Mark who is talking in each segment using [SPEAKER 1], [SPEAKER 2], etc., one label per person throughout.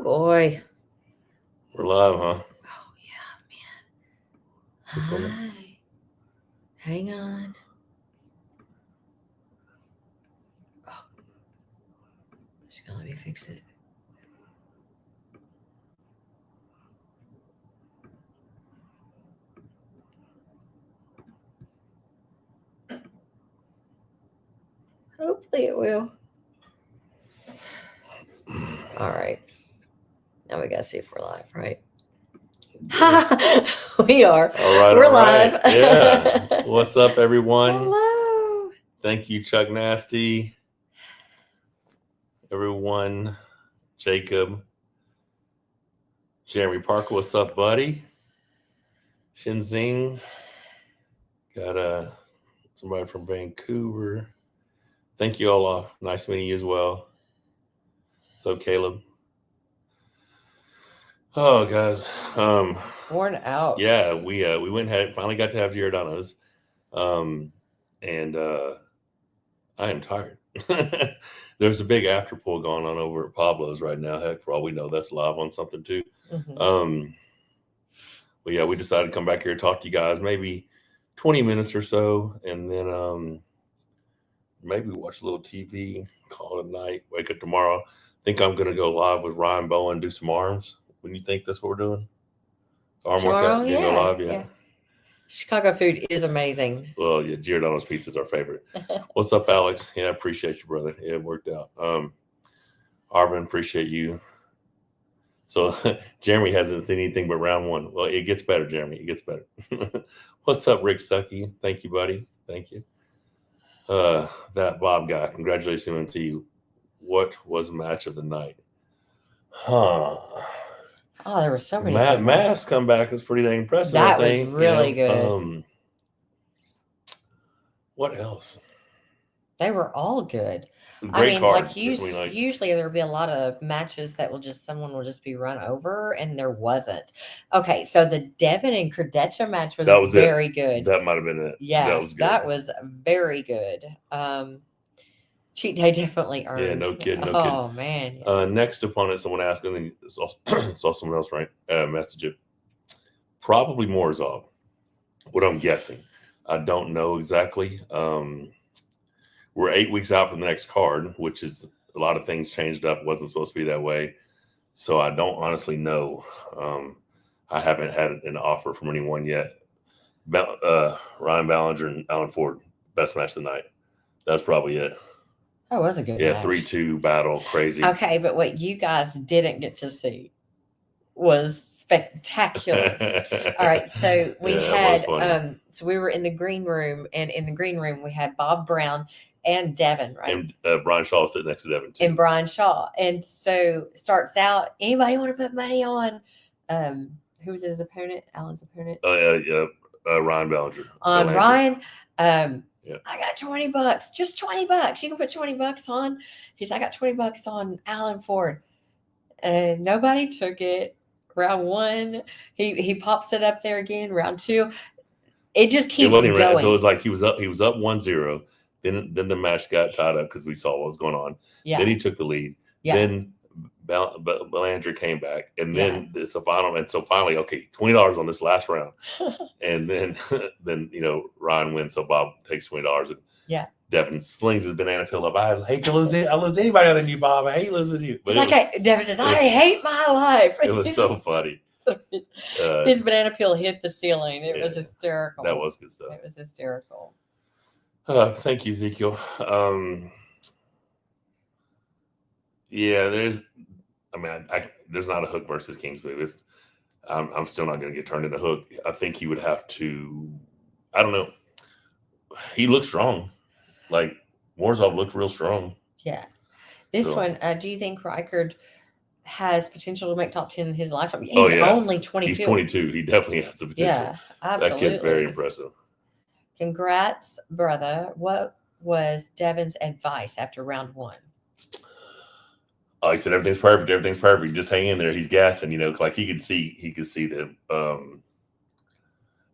[SPEAKER 1] boy.
[SPEAKER 2] We're live, huh?
[SPEAKER 1] Oh, yeah, man.
[SPEAKER 2] What's going on?
[SPEAKER 1] Hi. Hang on. Oh, she's gonna let me fix it. Hopefully it will. All right. Now we gotta see if we're live, right? We are.
[SPEAKER 2] All right,
[SPEAKER 1] We're
[SPEAKER 2] all right.
[SPEAKER 1] live.
[SPEAKER 2] Yeah. What's up, everyone?
[SPEAKER 1] Hello.
[SPEAKER 2] Thank you, Chuck Nasty. Everyone, Jacob, Jeremy Parker. What's up, buddy? Shinzing. Got somebody from Vancouver. Thank you all. Nice meeting you as well. So, Caleb. Oh, guys.
[SPEAKER 1] Worn out.
[SPEAKER 2] Yeah, we went and finally got to have Giordano's. And I am tired. There's a big after pool going on over at Pablo's right now. Heck, for all we know, that's live on something too.
[SPEAKER 1] Mm-hmm.
[SPEAKER 2] But yeah, we decided to come back here and talk to you guys maybe 20 minutes or so, and then maybe watch a little TV, call it a night, wake up tomorrow. Think I'm gonna go live with Ryan Bowen, do some arms. When you think that's what we're doing? Arm
[SPEAKER 1] Tomorrow,
[SPEAKER 2] workout, you go live, yeah.
[SPEAKER 1] Chicago food is amazing.
[SPEAKER 2] Well, yeah, Giordano's pizza is our favorite. What's up, Alex? Yeah, I appreciate you, brother. Yeah, it worked out. Arvin, appreciate you. So Jeremy hasn't seen anything but round one. Well, it gets better, Jeremy. It gets better. What's up, Rick Stuckey? Thank you, buddy. Thank you. That Bob guy. Congratulations to you. What was match of the night? Huh.
[SPEAKER 1] Oh, there were so many good ones.
[SPEAKER 2] Mass comeback was pretty dang impressive.
[SPEAKER 1] That
[SPEAKER 2] I think.
[SPEAKER 1] was really good.
[SPEAKER 2] What else?
[SPEAKER 1] They were all good.
[SPEAKER 2] Great card.
[SPEAKER 1] Like usually there'll be a lot of matches that someone will just be run over, and there wasn't. Okay, so the Devin and Credecha match was very good.
[SPEAKER 2] That might have been it.
[SPEAKER 1] Yeah,
[SPEAKER 2] that was good.
[SPEAKER 1] That was very good. Cheat day definitely earned.
[SPEAKER 2] Yeah, no kidding.
[SPEAKER 1] Oh man. Yes.
[SPEAKER 2] Next opponent, someone asked, and then saw someone else message it. Probably Morozov. What I'm guessing, I don't know exactly. We're 8 weeks out from the next card, which is a lot of things changed up. Wasn't supposed to be that way, so I don't honestly know. I haven't had an offer from anyone yet. Ryan Ballinger and Alan Ford, best match of the night. That's probably it.
[SPEAKER 1] That was a good match.
[SPEAKER 2] Yeah, 3-2 battle, crazy.
[SPEAKER 1] Okay, but what you guys didn't get to see was spectacular. All right, so we had so we were in the green room, and in the green room we had Bob Brown and Devin, right?
[SPEAKER 2] And Brian Shaw sitting next to Devin too.
[SPEAKER 1] And Brian Shaw. And so starts out, anybody want to put money on who was his opponent? Alan's opponent?
[SPEAKER 2] Ryan Ballinger.
[SPEAKER 1] On Ryan.
[SPEAKER 2] Yeah.
[SPEAKER 1] I got $20, just $20. You can put $20 on. He's I got $20 on Alan Ford. And nobody took it. Round one, he pops it up there again. Round two, it just keeps going.
[SPEAKER 2] So it was like he was up 1-0. Then the match got tied up because we saw what was going on. Yeah. Then he took the lead. Yeah. Then Ballinger came back, and then it's the final. And so finally, okay, $20 on this last round, and then Ryan wins. So Bob takes $20, and Devin slings his banana peel up. I hate to lose it. I lose anybody other than you, Bob. I hate losing you. But
[SPEAKER 1] Devin says, I hate my life.
[SPEAKER 2] It was so funny.
[SPEAKER 1] His banana peel hit the ceiling. It was hysterical.
[SPEAKER 2] That was good stuff.
[SPEAKER 1] It was hysterical.
[SPEAKER 2] Thank you, Ezekiel. Yeah, there's not a Hook versus Kings move. I'm still not going to get turned into Hook. I think he would have to. I don't know. He looks strong. Like Morozov looked real strong.
[SPEAKER 1] Yeah. This one, do you think Reichard has potential to make top 10 in his lifetime? He's only 22.
[SPEAKER 2] He's 22. He definitely has the potential.
[SPEAKER 1] Yeah, absolutely.
[SPEAKER 2] That kid's very impressive.
[SPEAKER 1] Congrats, brother. What was Devin's advice after round one?
[SPEAKER 2] Oh, he said everything's perfect. Everything's perfect. Just hang in there. He's gassing. Like he could see that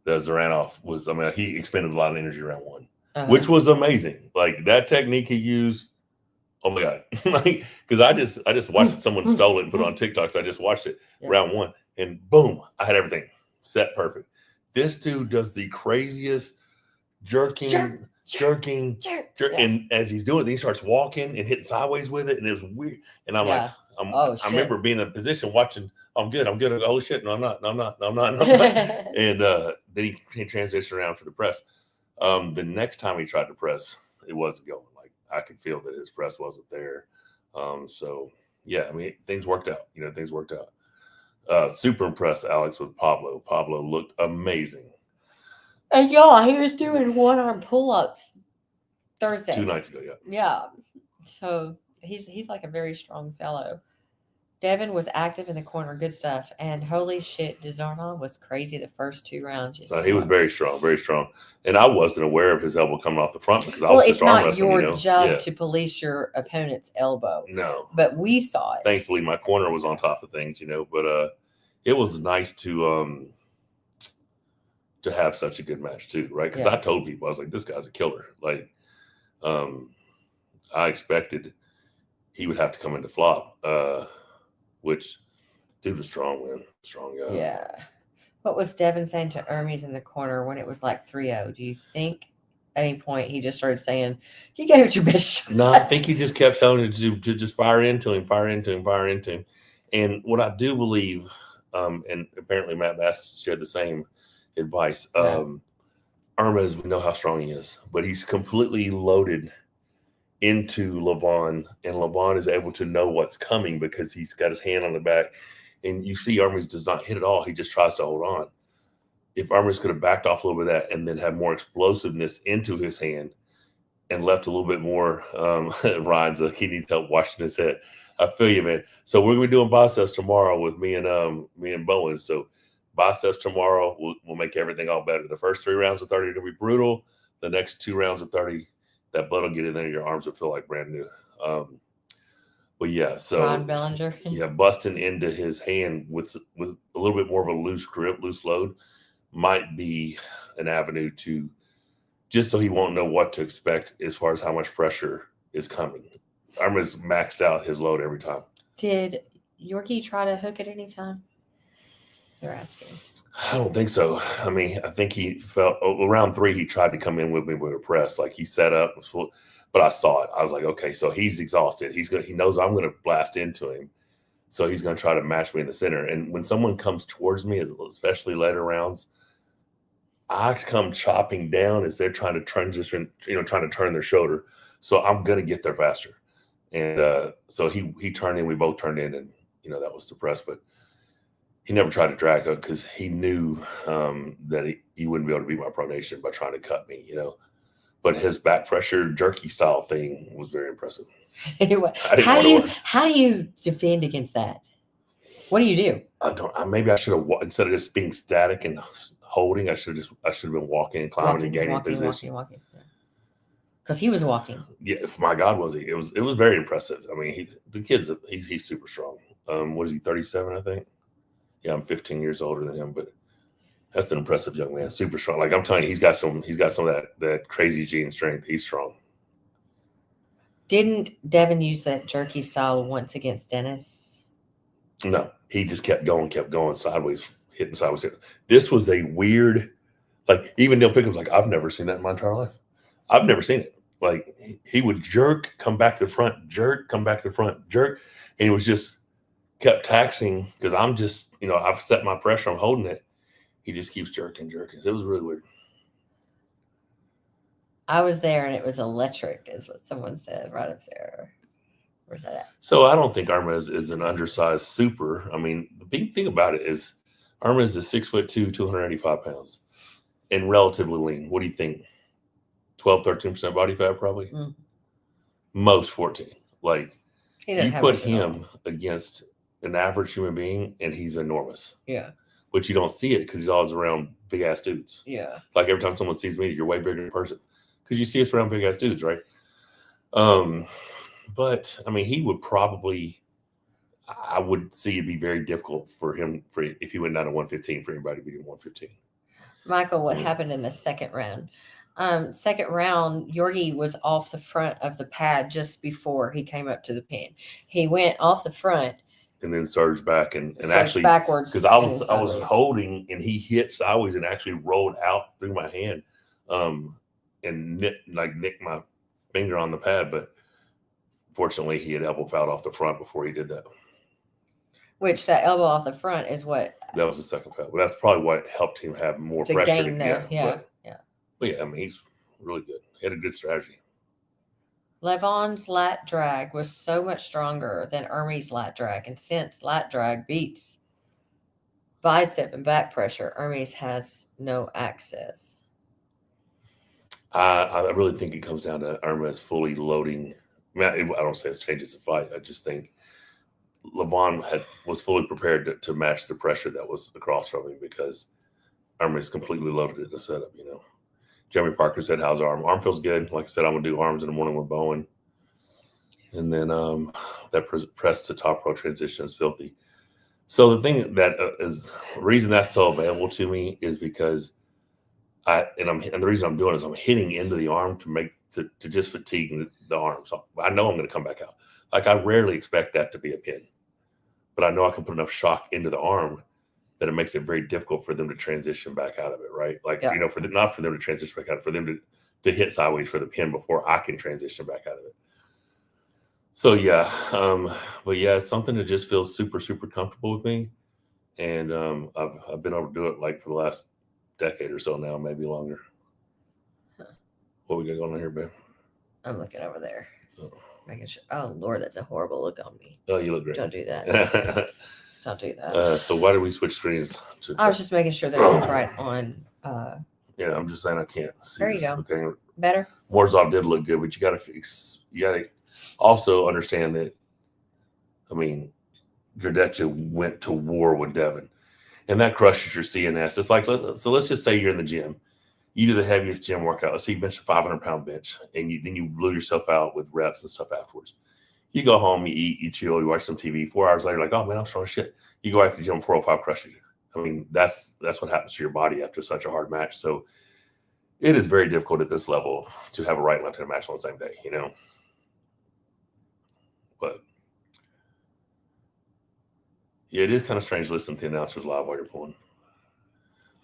[SPEAKER 2] Zaranov was. He expended a lot of energy around one, which was amazing. Like that technique he used Oh my God. Like, because I just watched it. Someone stole it and put it on TikTok. So I just watched it round one and boom, I had everything set perfect. This dude does the craziest jerking. And as he's doing it, he starts walking and hitting sideways with it. And it was weird. And I'm like, I remember being in a position watching, I'm good. Holy shit. No, I'm not. No, I'm not. No, I'm not. No, I'm not. And then he transitioned around for the press. The next time he tried to press, it wasn't going. Like I could feel that his press wasn't there. So yeah, I mean things worked out. Things worked out. Super impressed, Alex, with Pablo. Pablo looked amazing.
[SPEAKER 1] And y'all, he was doing one arm pull ups Thursday.
[SPEAKER 2] 2 nights ago, yeah.
[SPEAKER 1] Yeah. So he's like a very strong fellow. Devin was active in the corner, good stuff. And holy shit, Dizarna was crazy the first 2 rounds.
[SPEAKER 2] He was very strong, very strong. And I wasn't aware of his elbow coming off the front because I was just
[SPEAKER 1] arm wrestling. Well, it's not your job to police your opponent's elbow.
[SPEAKER 2] No.
[SPEAKER 1] But we saw it.
[SPEAKER 2] Thankfully, my corner was on top of things, but it was nice to have such a good match too, right? Because I told people, I was like, this guy's a killer. Like, I expected he would have to come into flop, which dude was strong, man. Strong guy.
[SPEAKER 1] Yeah. What was Devin saying to Hermes in the corner when it was like 3-0? Do you think at any point he just started saying, you gave it your best shot?
[SPEAKER 2] No, I think he just kept telling him to just fire into him. And what I do believe, and apparently Matt Bass shared the same advice, Hermes, we know how strong he is, but he's completely loaded into Levon, and Levon is able to know what's coming because he's got his hand on the back. And you see Hermes does not hit at all. He just tries to hold on. If Hermes could have backed off a little bit of that and then have more explosiveness into his hand and left a little bit more, Ryan's like, he needs help washing his head. I feel you, man. So we're going to be doing biceps tomorrow with me and Bowen. So biceps tomorrow, we'll make everything all better. The first 3 rounds of 30 are going to be brutal. The next 2 rounds of 30, that blood will get in there. Your arms will feel like brand new. But yeah, so
[SPEAKER 1] Ron Bellinger.
[SPEAKER 2] Yeah, busting into his hand with a little bit more of a loose grip, loose load might be an avenue to just so he won't know what to expect as far as how much pressure is coming. Hermes maxed out his load every time.
[SPEAKER 1] Did Yorkie try to hook at any time? They're asking.
[SPEAKER 2] I don't think so. I mean, I think he felt around 3, he tried to come in with me with a press. Like he set up, but I saw it. I was like, okay, so he's exhausted. He knows I'm going to blast into him. So he's going to try to match me in the center. And when someone comes towards me, especially later rounds, I come chopping down as they're trying to transition, trying to turn their shoulder. So I'm going to get there faster. And so he turned in, we both turned in, and, that was the press. But he never tried to drag up because he knew that he wouldn't be able to beat my pronation by trying to cut me, But his back pressure jerky style thing was very impressive.
[SPEAKER 1] How do you defend against that? What do you do?
[SPEAKER 2] Maybe I should have, instead of just being static and holding, I should have been walking and climbing and gaining position.
[SPEAKER 1] Walking. Because he was walking.
[SPEAKER 2] Yeah, my God, was he? It was very impressive. I mean, he's super strong. What is he? 37, I think. Yeah, I'm 15 years older than him, but that's an impressive young man. Super strong. Like I'm telling you, he's got some of that crazy gene strength. He's strong.
[SPEAKER 1] Didn't Devin use that jerky style once against Dennis?
[SPEAKER 2] No, he just kept going sideways, hitting sideways. This was a weird, like even Neil Pickham's like, I've never seen that in my entire life. I've never seen it. Like he would jerk, come back to the front, jerk, come back to the front, jerk. And he was just kept taxing because I'm just, I've set my pressure, I'm holding it. He just keeps jerking. It was really weird.
[SPEAKER 1] I was there and it was electric, is what someone said right up there. Where's that at?
[SPEAKER 2] So I don't think Hermes is an undersized super. I mean, the big thing about it is Hermes is 6'2", 285 pounds, and relatively lean. What do you think? 12, 13% body fat, probably. Mm. Most 14. Like you put him against an average human being, and he's enormous.
[SPEAKER 1] Yeah.
[SPEAKER 2] But you don't see it because he's always around big ass dudes.
[SPEAKER 1] Yeah.
[SPEAKER 2] It's like every time someone sees me, you're way bigger in person because you see us around big ass dudes, right? But I mean, he would probably, I would see it'd be very difficult for him if he went down to 115 for anybody to beat him 115.
[SPEAKER 1] Michael, what happened in the second round? Second round, Yorgi was off the front of the pad just before he came up to the pin. He went off the front,
[SPEAKER 2] and then surged back and
[SPEAKER 1] surged
[SPEAKER 2] actually,
[SPEAKER 1] backwards,
[SPEAKER 2] because
[SPEAKER 1] and then
[SPEAKER 2] I was
[SPEAKER 1] sideways.
[SPEAKER 2] holding and he hit sideways and actually rolled out through my hand, and nicked my finger on the pad. But fortunately, he had elbow fouled off the front before he did that.
[SPEAKER 1] Which that elbow off the front is what
[SPEAKER 2] That was the second foul. But that's probably what helped him have more
[SPEAKER 1] to
[SPEAKER 2] pressure.
[SPEAKER 1] gain the
[SPEAKER 2] But yeah, I mean, he's really good. He had a good strategy.
[SPEAKER 1] Levon's lat drag was so much stronger than Ermi's lat drag, and since lat drag beats bicep and back pressure, Ermi's has no access.
[SPEAKER 2] I really think it comes down to Irma's fully loading. I don't say it's changes the fight. I just think Levon was fully prepared to match the pressure that was across from him because Irma's completely loaded it in the setup. Jeremy Parker said, "How's arm? Arm feels good. Like I said, I'm gonna do arms in the morning with Bowen, and then that press to top row transition is filthy." So the thing that is the reason that's so available to me is because and the reason I'm doing it is I'm hitting into the arm to just fatigue the arm. So I know I'm going to come back out. Like I rarely expect that to be a pin, but I know I can put enough shock into the arm that it makes it very difficult for them to transition back out of it. Right? Like not for them to transition back out, for them to hit sideways for the pin before I can transition back out of it. So yeah, but yeah, it's something that just feels super super comfortable with me, and I've been able to do it like for the last decade or so now, maybe longer. Huh. What we got going on here, babe?
[SPEAKER 1] I'm looking over there. Oh. Making sure. Oh Lord, that's a horrible look on me.
[SPEAKER 2] Oh, you look great.
[SPEAKER 1] Don't do that. Don't do that.
[SPEAKER 2] So why did we switch screens?
[SPEAKER 1] I was just making sure that it was right on.
[SPEAKER 2] Yeah, I'm just saying I can't see.
[SPEAKER 1] There you go.
[SPEAKER 2] Okay.
[SPEAKER 1] Better.
[SPEAKER 2] Morzov did look good, but you got to also understand that. I mean, Gardecha went to war with Devin, and that crushes your CNS. It's like, so let's just say you're in the gym. You do the heaviest gym workout. Let's say you bench a 500-pound bench, and then you blew yourself out with reps and stuff afterwards. You go home, you eat, you chill, you watch some TV. 4 hours later, like, oh man, I'm strong as shit. You go out to the gym, 405 crushes you. I mean, that's what happens to your body after such a hard match. So it is very difficult at this level to have a right and left-handed match on the same day, But yeah, it is kind of strange listening to the announcers live while you're pulling.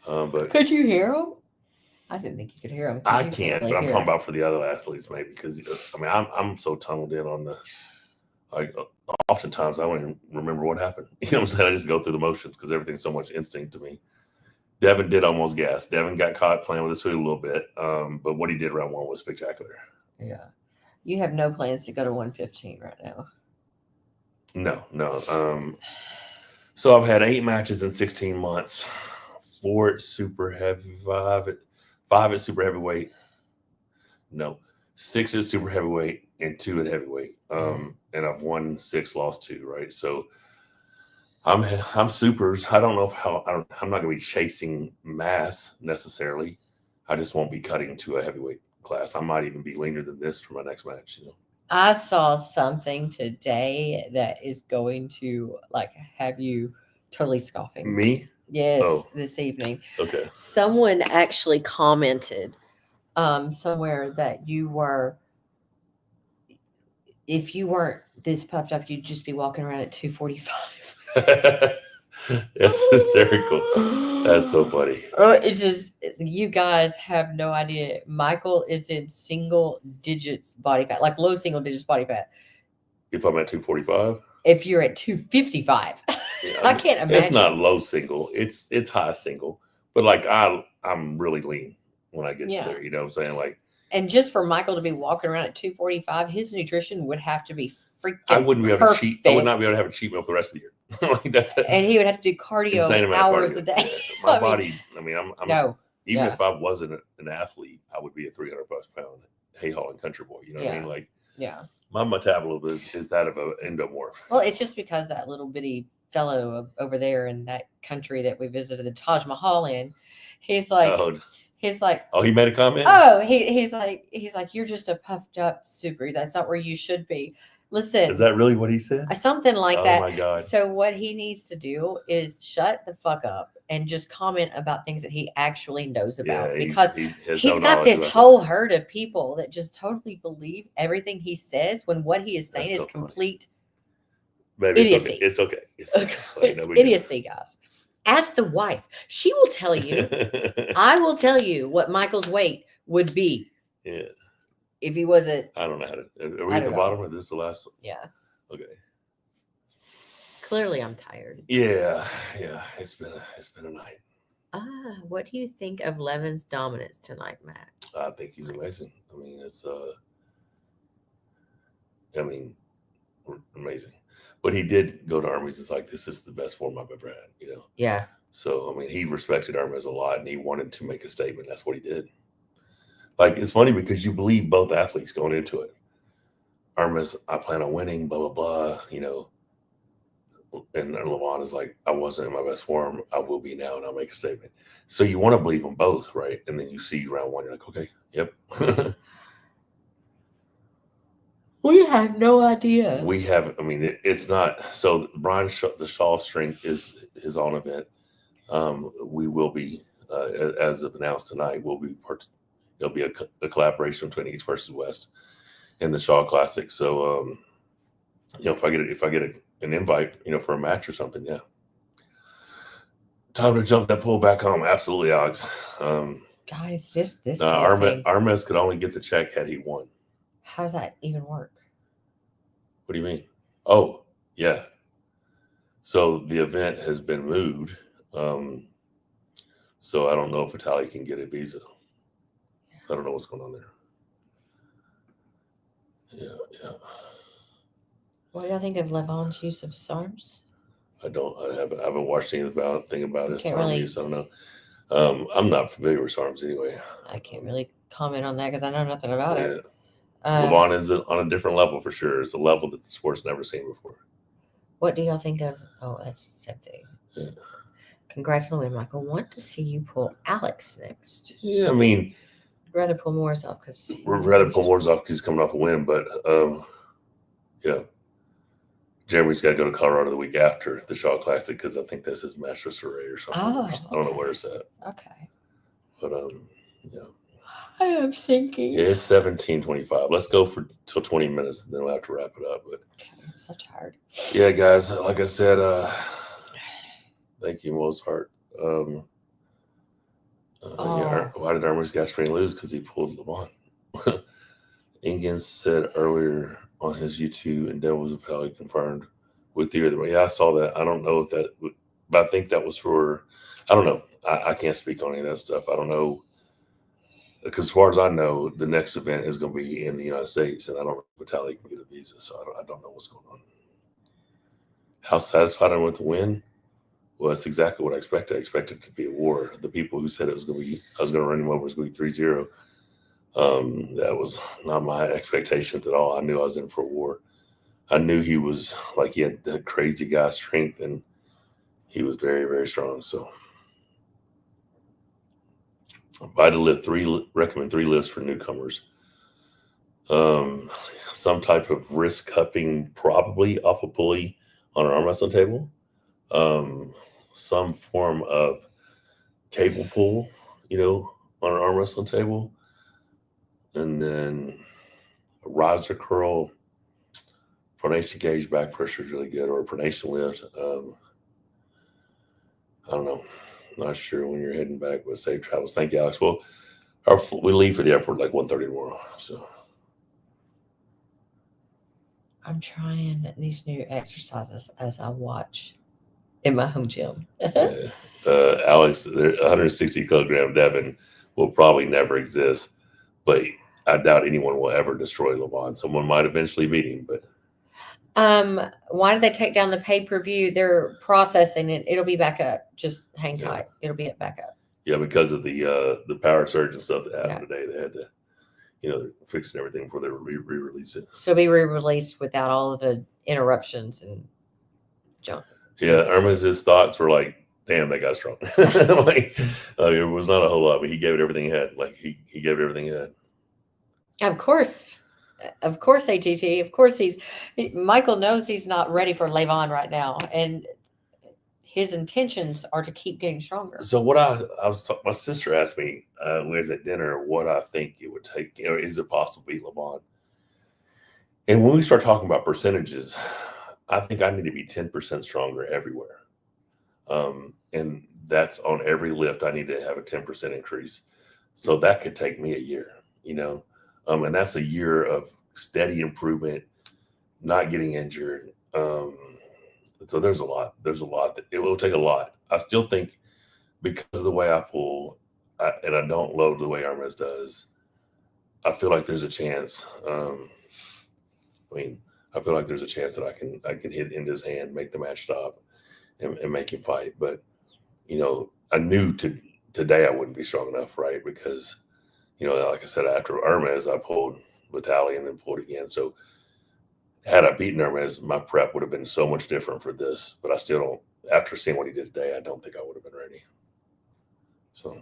[SPEAKER 2] But
[SPEAKER 1] could you hear them? I didn't think you could hear them.
[SPEAKER 2] I can't, but I'm talking about for the other athletes, maybe, because I mean, I'm so tunneled in on oftentimes I don't even remember what happened. You know what I'm saying? I just go through the motions because everything's so much instinct to me. Devin did almost gas. Devin got caught playing with his food a little bit, but what he did round 1 was spectacular.
[SPEAKER 1] Yeah. You have no plans to go to 115 right now?
[SPEAKER 2] No. So I've had 8 matches in 16 months. 4 at super heavy, 5 at super heavyweight. No, 6 at super heavyweight and 2 at heavyweight. And I've won 6, lost 2. Right. So I'm supers. I don't know I'm not going to be chasing mass necessarily. I just won't be cutting to a heavyweight class. I might even be leaner than this for my next match.
[SPEAKER 1] I saw something today that is going to have you totally scoffing.
[SPEAKER 2] Me?
[SPEAKER 1] Yes, this evening.
[SPEAKER 2] Okay.
[SPEAKER 1] Someone actually commented somewhere that if you weren't this puffed up, you'd just be walking around at 245.
[SPEAKER 2] That's hysterical. That's so funny.
[SPEAKER 1] It's just, you guys have no idea. Michael is in single digits body fat, like low single digits body fat.
[SPEAKER 2] If I'm at 245?
[SPEAKER 1] If you're at 255. Yeah, I can't imagine.
[SPEAKER 2] It's not low single. It's high single. But like I'm really lean when I get there. You know what I'm saying? Like,
[SPEAKER 1] and just for Michael to be walking around at 245, his nutrition would have to be freaking
[SPEAKER 2] I wouldn't be able
[SPEAKER 1] perfect.
[SPEAKER 2] to cheat. I would not be able to have a cheat meal for the rest of the year. Like
[SPEAKER 1] and he would have to do cardio hours a day.
[SPEAKER 2] My body, I mean, even if I wasn't an athlete, I would be a 300+ pound hay hauling country boy. You know what I mean? Like, my metabolism is that of an endomorph.
[SPEAKER 1] Well, it's just because that little bitty fellow over there in that country that we visited the Taj Mahal in, he's like,
[SPEAKER 2] oh, he made a comment.
[SPEAKER 1] Oh, he's like, you're just a puffed up super. That's not where you should be. Listen,
[SPEAKER 2] Is that really what he said?
[SPEAKER 1] something like
[SPEAKER 2] Oh
[SPEAKER 1] that.
[SPEAKER 2] my God.
[SPEAKER 1] So what he needs to do is shut the fuck up and just comment about things that he actually knows about,
[SPEAKER 2] Yeah,
[SPEAKER 1] because
[SPEAKER 2] he has
[SPEAKER 1] he's
[SPEAKER 2] no
[SPEAKER 1] got
[SPEAKER 2] knowledge
[SPEAKER 1] this
[SPEAKER 2] about
[SPEAKER 1] whole herd of people that just totally believe everything he says when what he is saying
[SPEAKER 2] That's
[SPEAKER 1] is
[SPEAKER 2] so funny.
[SPEAKER 1] complete
[SPEAKER 2] Baby, it's okay.
[SPEAKER 1] idiocy.
[SPEAKER 2] It's okay. It's okay. Like,
[SPEAKER 1] It's
[SPEAKER 2] no big deal.
[SPEAKER 1] idiocy, guys. Ask the wife. She will tell you. I will tell you what Michael's weight would be
[SPEAKER 2] Yeah,
[SPEAKER 1] if he wasn't.
[SPEAKER 2] I don't know how to. Are we
[SPEAKER 1] I
[SPEAKER 2] at the
[SPEAKER 1] don't know.
[SPEAKER 2] bottom or this is the last?
[SPEAKER 1] Yeah.
[SPEAKER 2] Okay.
[SPEAKER 1] Clearly, I'm tired.
[SPEAKER 2] Yeah. It's been a night.
[SPEAKER 1] What do you think of Levin's dominance tonight, Matt?
[SPEAKER 2] I think he's amazing. I mean, I mean, amazing. But he did go to Armies. It's like, this is the best form I've ever had. You know.
[SPEAKER 1] Yeah.
[SPEAKER 2] So I mean, he respected Armas a lot, and he wanted to make a statement. That's what he did. Like, it's funny because you believe both athletes going into it. Armas, I plan on winning, blah blah blah. You know. And Levon is like, I wasn't in my best form. I will be now, and I'll make a statement. So you want to believe them both, right? And then you see round one, you're like, okay, yep.
[SPEAKER 1] We have no idea.
[SPEAKER 2] We have, I mean, it's not. So Brian, the Shaw strength is his own event. We will be, as of announced tonight, we'll be there'll be a collaboration between East versus West in the Shaw Classic. So, you know, if I get an invite, you know, for a match or something, yeah. Time to jump that pool back home. Absolutely, Alex.
[SPEAKER 1] Guys, this whole thing.
[SPEAKER 2] Armes could only get the check had he won.
[SPEAKER 1] How does that even work?
[SPEAKER 2] What do you mean? Oh, yeah. So the event has been moved. So I don't know if Vitaly can get a visa. I don't know what's going on there. Yeah.
[SPEAKER 1] What do y'all think of Levon's use of SARMs?
[SPEAKER 2] I haven't watched anything about his SARM
[SPEAKER 1] really-
[SPEAKER 2] use. I don't know. I'm not familiar with SARMs anyway.
[SPEAKER 1] I can't really comment on that because I know nothing about it.
[SPEAKER 2] Levon is on a different level for sure. It's a level that the sport's never seen before.
[SPEAKER 1] What do y'all think of? Oh, that's the same thing.
[SPEAKER 2] Yeah.
[SPEAKER 1] Congrats on the win, Michael. Want to see you pull Alex next.
[SPEAKER 2] Yeah, I mean,
[SPEAKER 1] I'd rather pull Morris off because
[SPEAKER 2] we'd rather pull Morris off because he's coming off a win. But yeah, Jeremy's got to go to Colorado the week after the Shaw Classic because I think that's his Master Surrey or something.
[SPEAKER 1] Oh,
[SPEAKER 2] I don't know where it's at.
[SPEAKER 1] Okay.
[SPEAKER 2] But yeah.
[SPEAKER 1] I am thinking.
[SPEAKER 2] Yeah, it's 17:25. Let's go for till 20 minutes, and then we'll have to wrap it up. But
[SPEAKER 1] I'm so tired.
[SPEAKER 2] yeah, guys, like I said, thank you, Mozart. Yeah, why did Armory's gas train lose? Because he pulled Levon. Ingen said earlier on his YouTube, and Devil was apparently confirmed with the other. Yeah, I saw that. I don't know if that, but I think that was for. I don't know. I can't speak on any of that stuff. I don't know. Because as far as I know, the next event is going to be in the United States, and I don't know if Vitaly can get a visa, so I don't know what's going on. How satisfied I am with the win? Well, that's exactly what I expected. I expected it to be a war. The people who said it was going to be, I was going to run him over, it was going to be 3-0. That was not my expectations at all. I knew I was in for a war. I knew he was like, he had that crazy guy strength, and he was very, very strong. So Vitalift recommend 3 lifts for newcomers. Some type of wrist cupping, probably off a pulley on an arm wrestling table. Some form of cable pull, on an arm wrestling table. And then a riser curl, pronation gauge back pressure is really good, or a pronation lift. I don't know. Not sure when you're heading back, but safe travels. Thank you, Alex. Well, we leave for the airport like 1:30 tomorrow. So
[SPEAKER 1] I'm trying these new exercises as I watch in my home gym.
[SPEAKER 2] Alex, 160 kilogram Devin will probably never exist, but I doubt anyone will ever destroy Levon. Someone might eventually beat him, but
[SPEAKER 1] why did they take down the pay-per-view? They're processing it. It'll be back up. Just hang tight. It'll be back up.
[SPEAKER 2] Yeah, because of the power surge and stuff that happened today, they had to, they're fixing everything before they re-release it.
[SPEAKER 1] So it'll be re-released without all of the interruptions and junk.
[SPEAKER 2] Yeah, Irma's thoughts were like, damn, that guy's strong. It was not a whole lot, but he gave it everything he had. Like he gave it everything he had.
[SPEAKER 1] Of course. Of course, ATT. Of course, Michael knows he's not ready for Levon right now, and his intentions are to keep getting stronger.
[SPEAKER 2] So what my sister asked me when we was at dinner what I think it would take, or is it possible to beat LeBron? And when we start talking about percentages, I think I need to be 10% stronger everywhere. And that's on every lift. I need to have a 10% increase. So that could take me a year, and that's a year of steady improvement, not getting injured. So there's a lot that it will take a lot. I still think because of the way I pull and I don't load the way Armez does, I feel like there's a chance. I feel like there's a chance that I can hit into his hand, make the match stop, and make him fight. But I knew today I wouldn't be strong enough, right? Because like I said, after Hermes, I pulled Vitali and then pulled again. So had I beaten Hermes, my prep would have been so much different for this. But I still don't. After seeing what he did today, I don't think I would have been ready. So,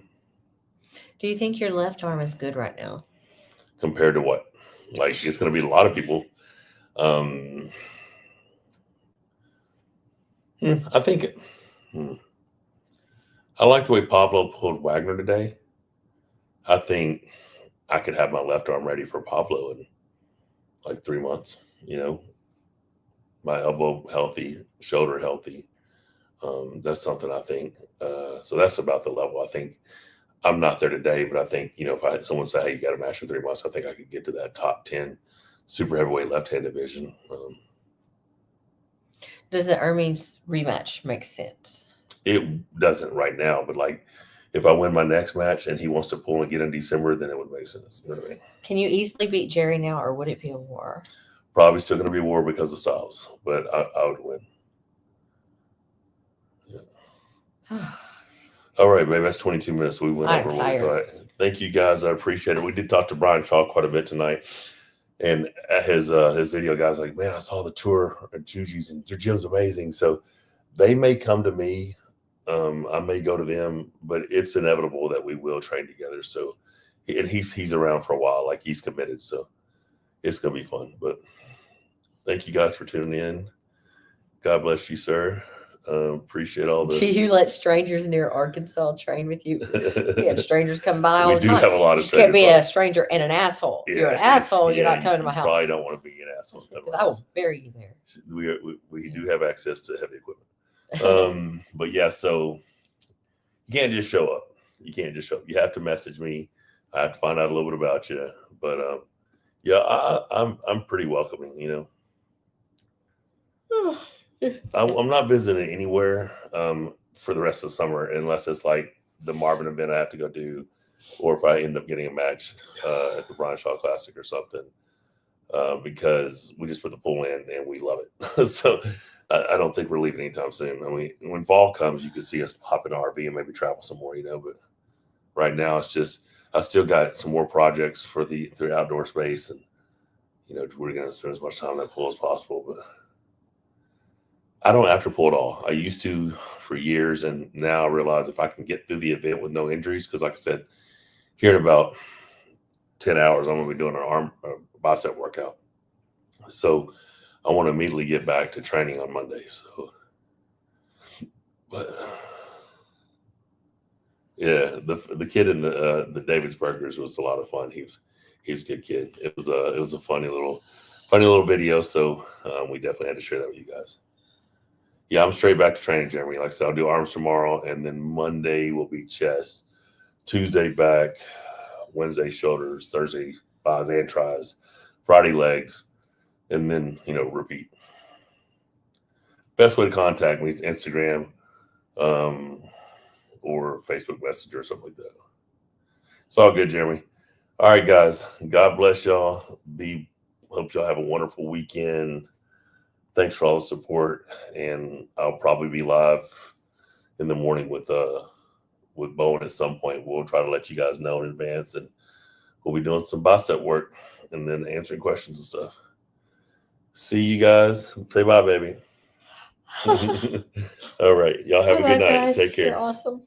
[SPEAKER 1] do you think your left arm is good right now?
[SPEAKER 2] Compared to what? Like it's going to be a lot of people. I think I like the way Pavlo pulled Wagner today. I think I could have my left arm ready for Pavlo in like 3 months. My elbow healthy, shoulder healthy. That's something I think. So that's about the level. I think I'm not there today, but I think if I had someone say, "Hey, you got a match in 3 months," I think I could get to that top 10 super heavyweight left hand division.
[SPEAKER 1] Does the Hermes rematch make sense?
[SPEAKER 2] It doesn't right now, but like if I win my next match and he wants to pull again in December, then it would make sense. You know what I mean?
[SPEAKER 1] Can you easily beat Jerry now, or would it be a war?
[SPEAKER 2] Probably still going to be a war because of styles, but I would win. Yeah. All right, babe. That's 22 minutes. We went over what we thought. Thank you, guys. I appreciate it. We did talk to Brian Shaw quite a bit tonight. And at his video, guys like, man, I saw the tour at Juji's and your gym's amazing. So they may come to me. I may go to them, but it's inevitable that we will train together. So, and he's around for a while, like he's committed. So it's going to be fun. But thank you guys for tuning in. God bless you, sir. Appreciate all the.
[SPEAKER 1] Do you let strangers near Arkansas train with you? You have strangers come by all
[SPEAKER 2] we
[SPEAKER 1] the
[SPEAKER 2] do
[SPEAKER 1] time.
[SPEAKER 2] have a lot of
[SPEAKER 1] you can't be a stranger and an asshole.
[SPEAKER 2] Yeah,
[SPEAKER 1] if you're an asshole, you're not coming to my house.
[SPEAKER 2] Probably don't want to be an asshole.
[SPEAKER 1] Because I will bury you there.
[SPEAKER 2] We do have access to heavy equipment. But yeah, so you can't just show up. You can't just show up. You have to message me. I have to find out a little bit about you. But yeah, I'm pretty welcoming. I'm not visiting anywhere for the rest of the summer unless it's like the Marvin event I have to go do, or if I end up getting a match at the Brian Shaw Classic or something, because we just put the pool in and we love it. So I don't think we're leaving anytime soon. I mean, when fall comes, you can see us hop in an RV and maybe travel some more, but right now it's just, I still got some more projects for the outdoor space, and we're going to spend as much time in that pool as possible, but I don't have to pull it all. I used to for years, and now I realize if I can get through the event with no injuries, because like I said, here in about 10 hours, I'm going to be doing an bicep workout. So I want to immediately get back to training on Monday. So, but yeah, the kid in the David's Burgers was a lot of fun. He was a good kid. It was a funny little video. So we definitely had to share that with you guys. Yeah, I'm straight back to training, Jeremy. Like I said, I'll do arms tomorrow, and then Monday will be chest. Tuesday back, Wednesday shoulders, Thursday bis and tris, Friday legs, and then repeat. Best way to contact me is Instagram or Facebook Messenger or something like that. It's all good, Jeremy. All right, guys. God bless y'all. Hope y'all have a wonderful weekend. Thanks for all the support, and I'll probably be live in the morning with Bowen at some point. We'll try to let you guys know in advance, and we'll be doing some bicep work and then answering questions and stuff. See you guys. Say bye, baby. All right. Y'all have a good night.
[SPEAKER 1] Guys.
[SPEAKER 2] Take care.
[SPEAKER 1] You're awesome.